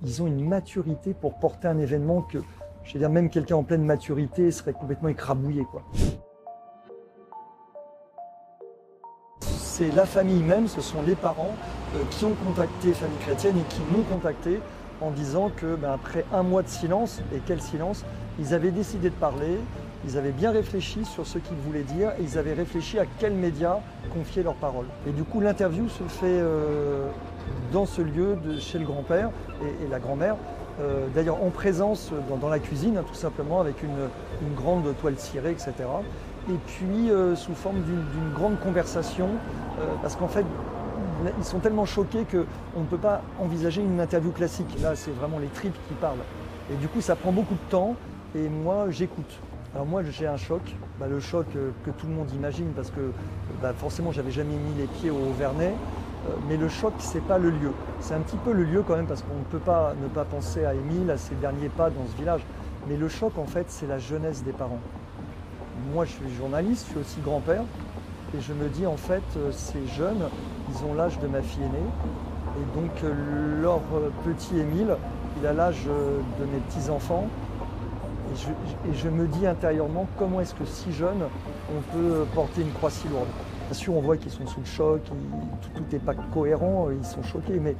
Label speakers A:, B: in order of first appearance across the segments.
A: ils ont une maturité pour porter un événement que, je veux dire, même quelqu'un en pleine maturité serait complètement écrabouillé, quoi. C'est la famille même, ce sont les parents qui ont contacté Famille Chrétienne et qui m'ont contacté en disant que après un mois de silence, et quel silence, ils avaient décidé de parler, ils avaient bien réfléchi sur ce qu'ils voulaient dire et ils avaient réfléchi à quels médias confier leurs paroles. Et du coup l'interview se fait dans ce lieu, chez le grand-père et la grand-mère, d'ailleurs en présence dans la cuisine, tout simplement, avec une grande toile cirée, etc. Et puis sous forme d'une grande conversation, parce qu'en fait, ils sont tellement choqués qu'on ne peut pas envisager une interview classique. Là, c'est vraiment les tripes qui parlent. Et du coup, ça prend beaucoup de temps et moi, j'écoute. Alors moi, j'ai un choc, le choc que tout le monde imagine, parce que forcément, j'avais jamais mis les pieds au Vernay. Mais le choc, c'est pas le lieu. C'est un petit peu le lieu quand même, parce qu'on ne peut pas ne pas penser à Émile, à ses derniers pas dans ce village. Mais le choc, en fait, c'est la jeunesse des parents. Moi, je suis journaliste, je suis aussi grand-père. Et je me dis, en fait, ces jeunes, ils ont l'âge de ma fille aînée. Et donc, leur petit Émile, il a l'âge de mes petits-enfants. Et je me dis intérieurement, comment est-ce que si jeune, on peut porter une croix si lourde? Bien sûr, on voit qu'ils sont sous le choc, tout n'est pas cohérent, ils sont choqués, mais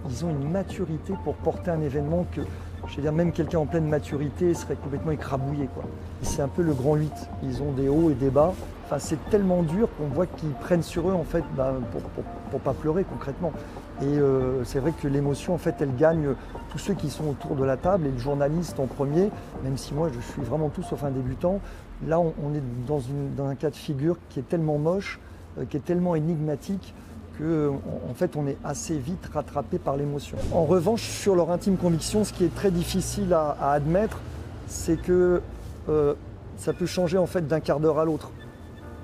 A: ils ont une maturité pour porter un événement que, je veux dire, même quelqu'un en pleine maturité serait complètement écrabouillé, quoi. C'est un peu le grand 8, ils ont des hauts et des bas. Enfin, c'est tellement dur qu'on voit qu'ils prennent sur eux, en fait, pour pas pleurer concrètement. Et c'est vrai que l'émotion, en fait, elle gagne tous ceux qui sont autour de la table, et le journaliste en premier, même si moi je suis vraiment tout sauf un débutant. Là, on est dans un cas de figure qui est tellement moche, qui est tellement énigmatique, qu'en fait, on est assez vite rattrapé par l'émotion. En revanche, sur leur intime conviction, ce qui est très difficile à admettre, c'est que ça peut changer en fait d'un quart d'heure à l'autre.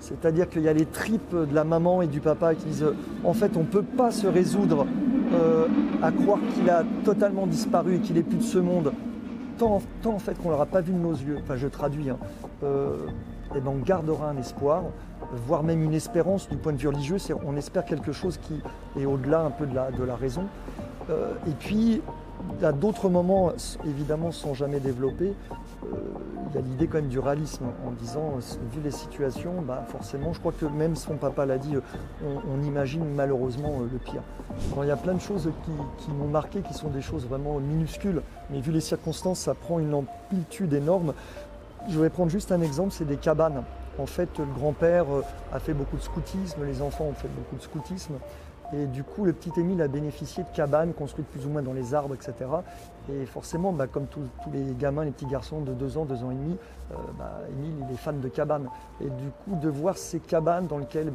A: C'est-à-dire qu'il y a les tripes de la maman et du papa qui disent en fait on ne peut pas se résoudre à croire qu'il a totalement disparu et qu'il n'est plus de ce monde, tant en fait qu'on ne l'aura pas vu de nos yeux, enfin je traduis, et on gardera un espoir, voire même une espérance du point de vue religieux, on espère quelque chose qui est au-delà un peu de la raison. Et puis à d'autres moments, évidemment sans jamais développer, il y a l'idée quand même du réalisme, en disant, vu les situations, forcément, je crois que même son papa l'a dit, on imagine malheureusement le pire. Alors, il y a plein de choses qui m'ont marqué, qui sont des choses vraiment minuscules, mais vu les circonstances, ça prend une amplitude énorme. Je vais prendre juste un exemple, c'est des cabanes. En fait, le grand-père a fait beaucoup de scoutisme, les enfants ont fait beaucoup de scoutisme. Et du coup, le petit Émile a bénéficié de cabanes construites plus ou moins dans les arbres, etc. Et forcément, comme tous les gamins, les petits garçons de 2 ans, 2 ans et demi, Émile, il est fan de cabanes. Et du coup, de voir ces cabanes dans lesquelles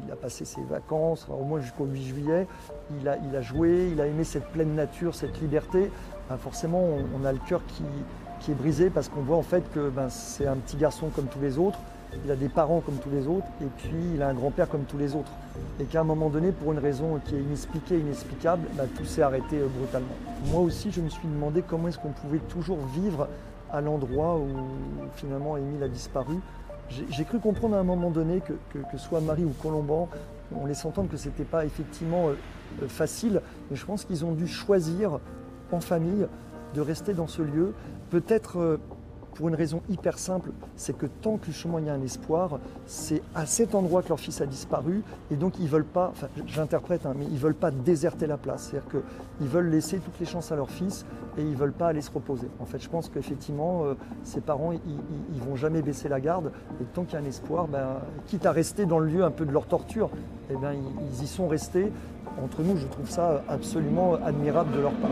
A: il a passé ses vacances, au moins jusqu'au 8 juillet, il a joué, il a aimé cette pleine nature, cette liberté, forcément, on a le cœur qui est brisé parce qu'on voit en fait que c'est un petit garçon comme tous les autres. Il a des parents comme tous les autres et puis il a un grand-père comme tous les autres. Et qu'à un moment donné, pour une raison qui est inexpliquée, inexplicable, tout s'est arrêté brutalement. Moi aussi, je me suis demandé comment est-ce qu'on pouvait toujours vivre à l'endroit où finalement Émile a disparu. J'ai cru comprendre à un moment donné que soit Marie ou Colomban, on laisse entendre que ce n'était pas effectivement facile, mais je pense qu'ils ont dû choisir en famille de rester dans ce lieu, peut-être pour une raison hyper simple, c'est que tant que justement il y a un espoir, c'est à cet endroit que leur fils a disparu, et donc ils veulent pas, enfin j'interprète, mais ils veulent pas déserter la place, c'est-à-dire qu'ils veulent laisser toutes les chances à leur fils et ils veulent pas aller se reposer. En fait, je pense qu'effectivement, ces parents, ils vont jamais baisser la garde, et tant qu'il y a un espoir, quitte à rester dans le lieu un peu de leur torture, ils y sont restés. Entre nous, je trouve ça absolument admirable de leur part.